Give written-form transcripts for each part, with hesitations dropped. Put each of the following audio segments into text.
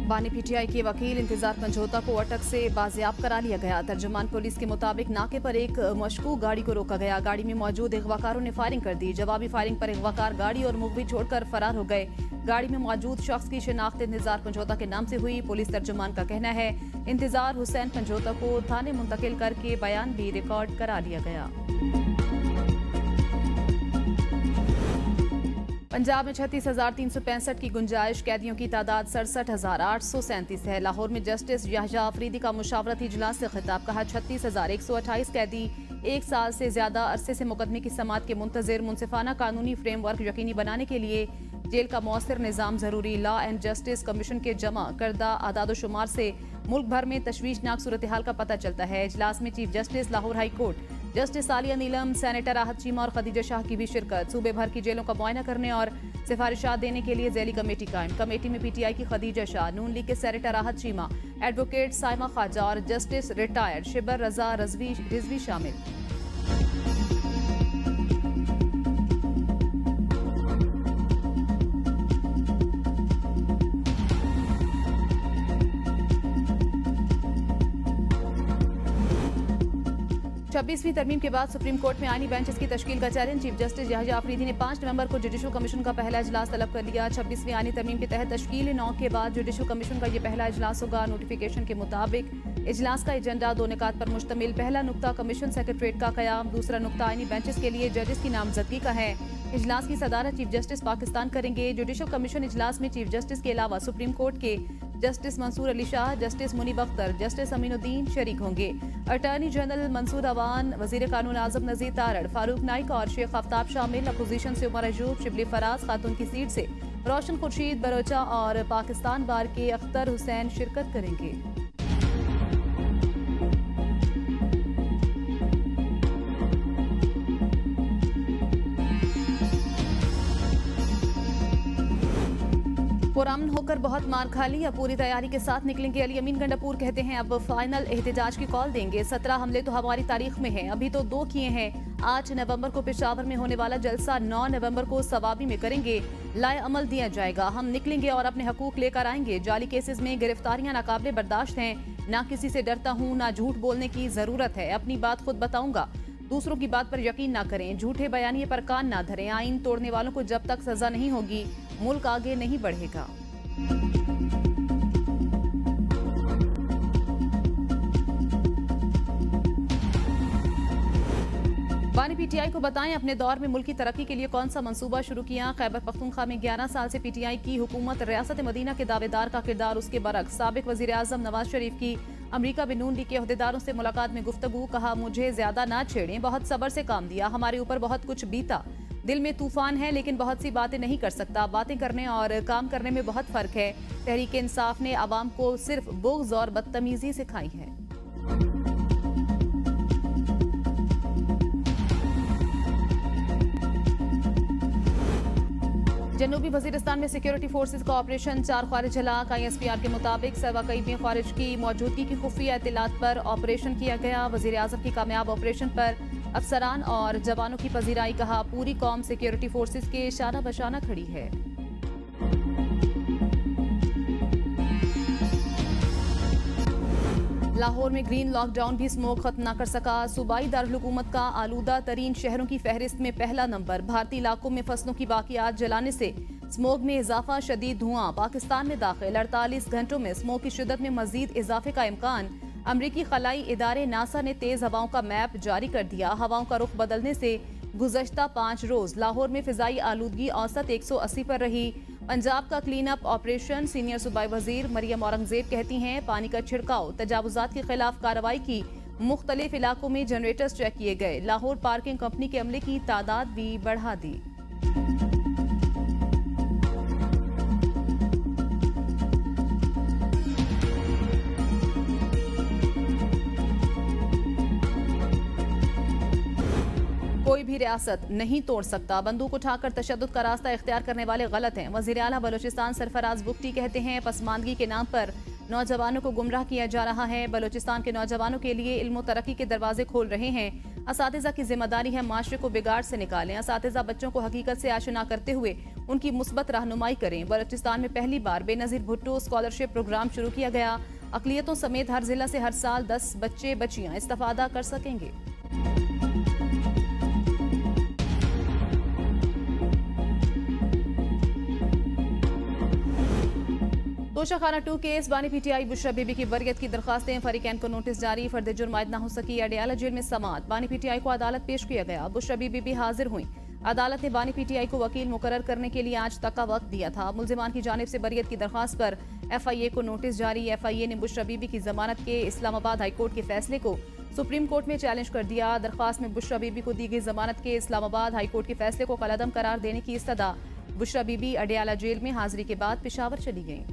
बानी पीटीआई के वकील इंतजार पंजोता को अटक से बाजियाब करा लिया गया। तर्जुमान पुलिस के मुताबिक नाके पर एक मशकूक गाड़ी को रोका गया। गाड़ी में मौजूद अगवाकारों ने फायरिंग कर दी। जवाबी फायरिंग पर अगवाकार गाड़ी और मुखबिर छोड़कर फरार हो गए। गाड़ी में मौजूद शख्स की शिनाख्त इंतजार पंजोता के नाम से हुई। पुलिस तर्जुमान का कहना है इंतजार हुसैन पंजोता को थाने मुंतकिल करके बयान भी रिकॉर्ड करा लिया गया। पंजाब में 36,365 की गुंजाइश, कैदियों की तादाद 67,837 है। लाहौर में जस्टिस याहिया अफरीदी का मुशावरती इजलास से खिताब, कहा 36,128 कैदी एक साल से ज्यादा अरसे से मुकदमे की समाअत के मुंतजिर। मुनसिफाना कानूनी फ्रेमवर्क यकीनी बनाने के लिए जेल का मौसर निज़ाम जरूरी। लॉ एंड जस्टिस कमीशन के जमा करदा आदादोशुमार से मुल्क भर में तशवीशनाक सूरत हाल का पता चलता है। इजलास में chief justice Lahore high court, justice Aliya Neelam, senator Rahat Cheema और खदीजा शाह की भी शिरकत। सूबे भर की जेलों का मुआयना करने और सिफारिशात देने के लिए झैली कमेटी कायम। कमेटी में पीटीआई की खदीजा शाह, नून लीग के सेनेटर राहत चीमा, एडवोकेट साइमा ख्वाजा और जस्टिस रिटायर्ड शिबर रजा रिजवी शामिल। 26वीं तरमीम के बाद सुप्रीम कोर्ट में आईनी बेंचेस की तश्कील का challenge. Chief justice Yahya Afridi ने 5 नवंबर को जुडिशल कमीशन का पहला इजलास तलब कर लिया। 26वीं आईनी तरमीम के तहत तश्कील 9 के बाद जुडिशल कमीशन का ये पहला इजलास होगा। नोटिफिकेशन के मुताबिक इजलास का एजेंडा 2 निकात पर मुश्तमिल। पहला नुक्ता कमीशन सेक्रेटरीट का कयाम, दूसरा नुक्ता आईनी बेंचेस के लिए जजेस की नामजदगी का है। इजलास की सदारत चीफ जस्टिस पाकिस्तान करेंगे। जुडिशल कमीशन इजलास में चीफ जस्टिस के अलावा सुप्रीम कोर्ट के justice Mansoor Ali Shah, justice Munib Akhtar, justice Aminuddin शरीक होंगे। अटॉर्नी जनरल मंसूर अवान, वजीर कानून आजम नजीर तारड़, फारूक नाइक और शेख आफ्ताब शामिल। अपोजिशन से उमर अयूब, शिबली फराज खातून की सीट से रोशन खुर्शीद बरोचा और पाकिस्तान बार के अख्तर हुसैन शिरकत करेंगे। पुरअमन होकर बहुत मार खा ली, अब पूरी तैयारी के साथ निकलेंगे। अली अमीन गंडापुर कहते हैं अब फाइनल एहतजाज की कॉल देंगे। 17 हमले तो हमारी तारीख में हैं, अभी तो 2 किए हैं। 8 नवंबर को पेशावर में होने वाला जलसा 9 नवंबर को सवाबी में करेंगे। लाए अमल दिया जाएगा, हम निकलेंगे और अपने हकूक लेकर आएंगे। जाली केसेस में गिरफ्तारियां नाकाबिले बर्दाश्त हैं। ना किसी से डरता हूँ, ना झूठ बोलने की जरूरत है। अपनी बात खुद बताऊंगा, दूसरों की बात पर यकीन ना करें। झूठे बयानिए पर कान ना धरें। आईन तोड़ने वालों को जब तक सजा नहीं होगी मुल्क आगे नहीं बढ़ेगा। बानी पीटीआई को बताएं अपने दौर में मुल्क की तरक्की के लिए कौन सा मंसूबा शुरू किया। खैबर पख्तूनख्वा में 11 साल से पीटीआई की हुकूमत, रियासत मदीना के दावेदार का किरदार उसके बरक्स। साबिक वजीर आजम नवाज शरीफ की अमरीका में नून लीग के अहदेदारों से मुलाकात में गुफ्तगू, कहा मुझे ज्यादा ना छेड़ें, बहुत सब्र से काम दिया, हमारे ऊपर बहुत कुछ बीता, दिल में तूफान है लेकिन बहुत सी बातें नहीं कर सकता। बातें करने और काम करने में बहुत फर्क है। तहरीक इंसाफ ने आवाम को सिर्फ बुग़्ज़ और बदतमीजी सिखाई है। जनूबी वजीरिस्तान में सिक्योरिटी फोर्सेज का ऑपरेशन 4 ख्वारिज हलाक। ISPR के मुताबिक सर्वाकईबी ख्वारिज की मौजूदगी की खुफिया इत्तलात पर ऑपरेशन किया गया। वजीर आजम की कामयाब ऑपरेशन पर अफसरान और जवानों की पजीराई, कहा पूरी कौम सिक्योरिटी फोर्सेज के शाना बशाना खड़ी है। लाहौर में ग्रीन लॉकडाउन भी स्मोक खत्म न कर सका। सूबाई दारुल-हुकूमत का आलूदा तरीन शहरों की फहरिस्त में पहला नंबर। भारतीय इलाकों में फसलों की बाकियात जलाने से स्मोक में इजाफा, शदीद धुआं पाकिस्तान में दाखिल। 48 घंटों में स्मोक की शिद्दत में मजीद इजाफे का इम्कान। अमरीकी खलाई इदारे नासा ने तेज हवाओं का मैप जारी कर दिया। हवाओं का रुख बदलने से गुज़श्ता 5 रोज लाहौर में फिजाई आलूदगी औसत 180 पर रही। पंजाब का क्लीन अप ऑपरेशन, सीनियर सूबाई वजीर मरियम औरंगजेब कहती हैं पानी का छिड़काव, तजावुजात के खिलाफ कार्रवाई की। मुख्तलिफ इलाकों में जनरेटर्स चेक किए गए। लाहौर पार्किंग कंपनी के अमले की तादाद भी बढ़ा दी। कोई भी रियासत नहीं तोड़ सकता, बंदूक उठाकर तशद्दुद का रास्ता इख्तियार करने वाले गलत हैं। वज़ीर आला बलोचिस्तान सरफराज बुख्ती कहते हैं पसमानदगी के नाम पर नौजवानों को गुमराह किया जा रहा है। बलोचिस्तान के नौजवानों के लिए इल्म और तरक्की के दरवाजे खोल रहे हैं। असातिज़ा की जिम्मेदारी है माशरे को बिगाड़ से निकालें। असातिज़ा बच्चों को हकीकत से आशना करते हुए उनकी मुस्बत रहनुमाई करें। बलूचिस्तान में पहली बार बेनजीर भुट्टो स्कॉलरशिप प्रोग्राम शुरू किया गया। अकलियतों समेत हर जिला से हर साल 10 बच्चे बच्चियां इस्तेफादा कर सकेंगे। तोशाखाना 2 केस बानी पीटीआई बुशरा बीबी की बरियत की दरखास्तें, फरीकैन को नोटिस जारी, फर्द जुर्म आयद न हो सकी। अडियाला जेल में समाअत, बानी पीटीआई को अदालत पेश किया गया। बुशरा बीबी भी हाजिर हुई। अदालत ने बानी पीटीआई को वकील मुकर्रर करने के लिए आज तक का वक्त दिया था। मुल्जिमान की जानिब से बरियत की दरखास्त पर एफआईए को नोटिस जारी। एफआईए ने बुशरा बीबी की जमानत के इस्लामाबाद हाईकोर्ट के फैसले को सुप्रीम कोर्ट में चैलेंज कर दिया। दरखास्त में बुशरा बीबी को दी गई जमानत के इस्लामाबाद हाईकोर्ट के फैसले को कलअदम करार देने की इस्तदा। बुशरा बीबी अडियाला जेल में हाजिरी के बाद पेशावर चली गईं।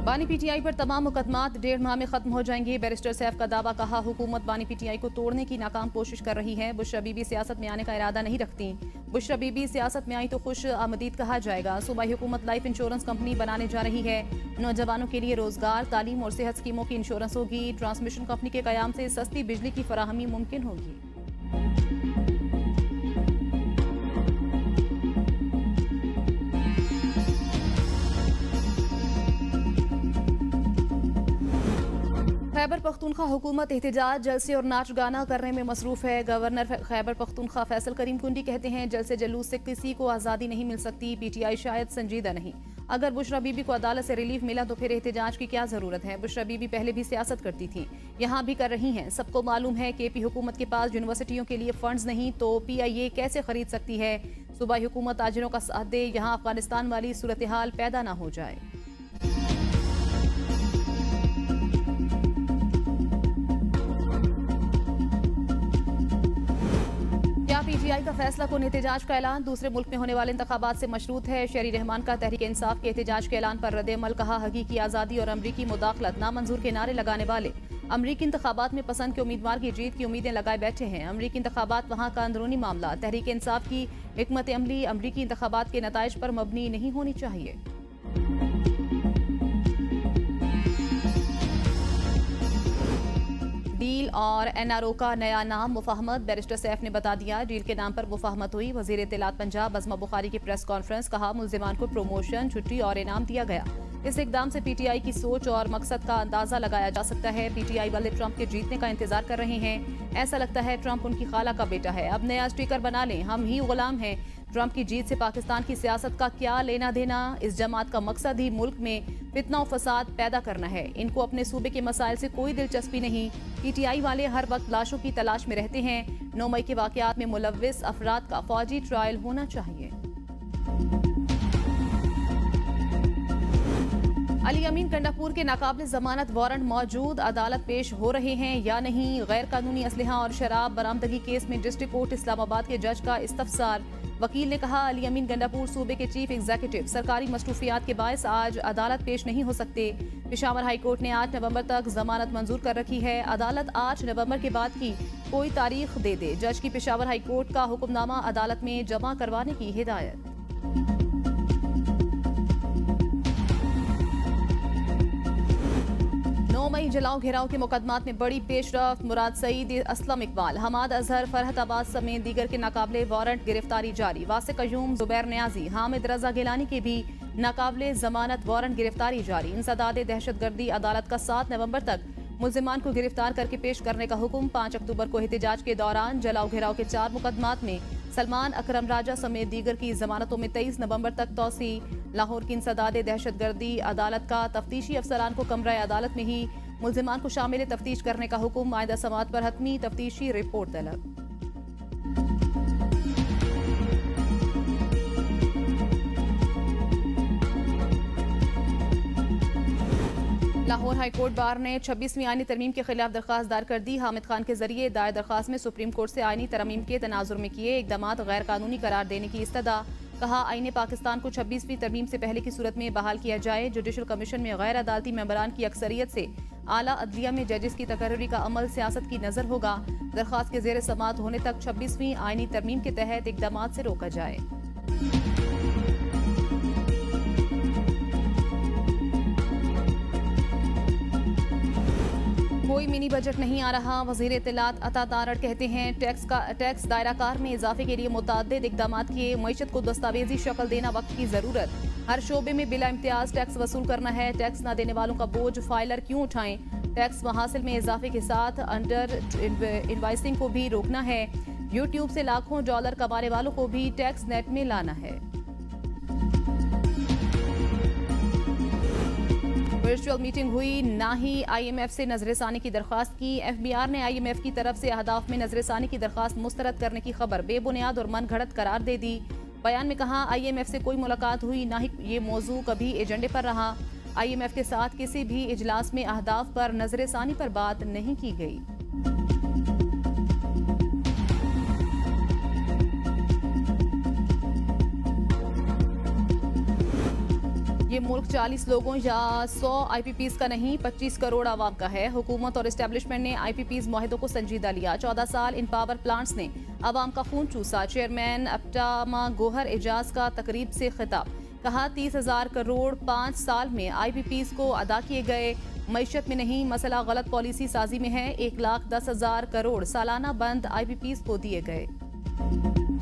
बानी पीटीआई पर तमाम मुकदमात 1.5 माह में खत्म हो जाएंगे। बैरिस्टर सैफ का दावा, कहा हुकूमत बानी पीटीआई को तोड़ने की नाकाम कोशिश कर रही है। बुशरा बीबी सियासत में आने का इरादा नहीं रखती। बुशरा बीबी सियासत में आई तो खुश आमदीद कहा जाएगा। सूबाई हुकूमत लाइफ इंश्योरेंस कंपनी बनाने जा रही है। नौजवानों के लिए रोजगार, तालीम और सेहत स्कीमों की इंश्योरेंस होगी। ट्रांसमिशन कंपनी के कयाम से सस्ती बिजली की फराहमी मुमकिन होगी। खैबर पख्तूनख्वा हुकूमत एहतजाज, जलसे और नाच गाना करने में मसरूफ है। गवर्नर खैबर पख्तूनख्वा फैसल करीम कुंडी कहते हैं, जलसे जलूस से किसी को आज़ादी नहीं मिल सकती। पीटीआई शायद संजीदा नहीं। अगर बुशरा बीबी को अदालत से रिलीफ मिला तो फिर एहतजाज की क्या जरूरत है। बुशरा बीबी पहले भी सियासत करती थी, यहाँ भी कर रही हैं। सबको मालूम है कि पी हुकूमत के पास यूनिवर्सिटियों के लिए फंड्स नहीं तो PIA कैसे खरीद सकती है। सूबाई हुकूमत ताजिरों का साथ दे, यहाँ अफगानिस्तान वाली सूरत हाल पैदा ना हो जाए। पीटीआई का फैसला को एहतजाज का ऐलान दूसरे मुल्क में होने वाले इंतखाबात से मशरूत है। शहरी रहमान का तहरीक इंसाफ के एहतजाज के ऐलान पर रद्द-ए-अमल, कहा हकीकी आज़ादी और अमरीकी मुदाखलत नामंजूर के नारे लगाने वाले अमरीकी इंतखाबात में पसंद के उम्मीदवार की जीत की उम्मीदें लगाए बैठे हैं। अमरीकी इंतखाबात वहाँ का अंदरूनी मामला। तहरीक इंसाफ की हिकमत अमली अमरीकी इंतखाबात के नताइज पर मबनी नहीं होनी चाहिए। डील और NRO का नया नाम मुफाहमत, बैरिस्टर सैफ ने बता दिया। डील के नाम पर मुफाहमत हुई। वजीर इत्तलात पंजाब अज़मा बुखारी की प्रेस कॉन्फ्रेंस, कहा मुल्जिमान को प्रमोशन, छुट्टी और इनाम दिया गया। इस इकदाम से पीटीआई की सोच और मकसद का अंदाजा लगाया जा सकता है। पीटीआई वाले ट्रंप के जीतने का इंतजार कर रहे हैं। ऐसा लगता है ट्रंप उनकी खाला का बेटा है। अब नया स्टिकर बना लें, हम ही गुलाम हैं। ट्रंप की जीत से पाकिस्तान की सियासत का क्या लेना देना। इस जमात का मकसद ही मुल्क में फितना और फसाद पैदा करना है। इनको अपने सूबे के मसाइल से कोई दिलचस्पी नहीं। पीटीआई वाले हर वक्त लाशों की तलाश में रहते हैं। 9 मई के वाकयात में मुलव्विस अफराद का फौजी ट्रायल होना चाहिए। अली अमीन गंडापुर के नाकाबिल जमानत वारंट मौजूद, अदालत पेश हो रहे हैं या नहीं। गैर कानूनी असलहा और शराब बरामदगी केस में डिस्ट्रिक्ट कोर्ट इस्लामाबाद के जज का इस्तफसार। वकील ने कहा, अली अमीन गंडापुर सूबे के चीफ एग्जीक्यूटिव सरकारी मसरूफियात के बायस आज अदालत पेश नहीं हो सकते। पेशावर हाई कोर्ट ने 8 नवंबर तक जमानत मंजूर कर रखी है। अदालत 8 नवंबर के बाद की कोई तारीख दे दे। जज की पेशावर हाई कोर्ट का हुक्मनामा अदालत में जमा करवाने की हिदायत। 9 मई जलाओ घेराव के मुकदमात में बड़ी पेशरफ। मुराद सईद, असलम इकबाल, हमाद अजहर, फरहत अब्बास समेत दीगर के नाकाबिले वारंट गिरफ्तारी जारी। वासे कयूम, जुबैर न्याजी, हामिद रजा गिलानी के भी नाकाबिले जमानत वारंट गिरफ्तारी जारी। इंसदाद दहशतगर्दी अदालत का 7 नवंबर तक मुल्जिमान को गिरफ्तार करके पेश करने का हुक्म। 5 अक्टूबर को एहतजाज के दौरान जलाओ घेराव के 4 मुकदमात में सलमान अकरम राजा समेत दीगर की जमानतों में 23 नवंबर तक तोसी। लाहौर की इंसदाद दहशतगर्दी अदालत का तफ्तीशी अफसरान को कमरा अदालत में ही मुल्जिमान को शामिल तफ्तीश करने का हुक्म। आइंदा समात पर हतमी तफ्तीशी रिपोर्ट तलब। लाहौर हाईकोर्ट बार ने 26वीं आईनी तरमीम के खिलाफ दरखास्त दायर कर दी। हामिद खान के जरिए दायर दरखास्त में सुप्रीम कोर्ट से आईनी तरमीम के तनाजुर में किए इकदामात गैर कानूनी करार देने की इस्तदा। कहा, आईने पाकिस्तान को 26वीं तरमीम से पहले की सूरत में बहाल किया जाए। जुडिशल कमीशन में गैर अदालती मेंबरान की अक्सरियत से आला अदलिया में जजेस की तकर्री का अमल सियासत की नजर होगा। दरखास्त के जेर समात होने तक 26वीं आईनी तरमीम के तहत इकदामात से रोका जाए। कोई मिनी बजट नहीं आ रहा। वजीर इत्तलात अता तारड़ कहते हैं टैक्स दायरा कार में इजाफे के लिए मुतअद्दिद इकदाम किए। मईशत को दस्तावेजी शक्ल देना वक्त की जरूरत। हर शोबे में बिला इम्तियाज टैक्स वसूल करना है। टैक्स न देने वालों का बोझ फाइलर क्यों उठाएं। टैक्स महासिल में इजाफे के साथ अंडर इनवाइसिंग को भी रोकना है। यूट्यूब से लाखों डॉलर कमाने वालों को भी टैक्स नेट में लाना है। वर्चुअल मीटिंग हुई, ना ही IMF से नजरसानी की दरख्वास्त की। FBR ने IMF की तरफ से अहदाफ में नजरसानी की दरख्वास्त मुस्तरद करने की खबर बेबुनियाद और मन घड़त करार दे दी। बयान में कहा IMF से कोई मुलाकात हुई, ना ही ये मौजू कभी एजेंडे पर रहा। IMF के साथ किसी भी इजलास में अहदाफ पर नजरसानी पर बात नहीं की गई। ये मुल्क 40 लोगों या 100 IPPs का नहीं, 25 करोड़ आवाम का है। हुकूमत और एस्टेब्लिशमेंट ने IPPs मुआहदों को संजीदा लिया। 14 साल इन पावर प्लांट्स ने आवाम का खून चूसा। चेयरमैन अपटामा गोहर एजाज का तकरीब से खिताब। कहा 30,000 करोड़ 5 साल में IPPs को अदा किए गए। मईशत में नहीं, मसला गलत पॉलिसी साजी में है। 1,10,000 करोड़ सालाना बंद IPPs को दिए गए।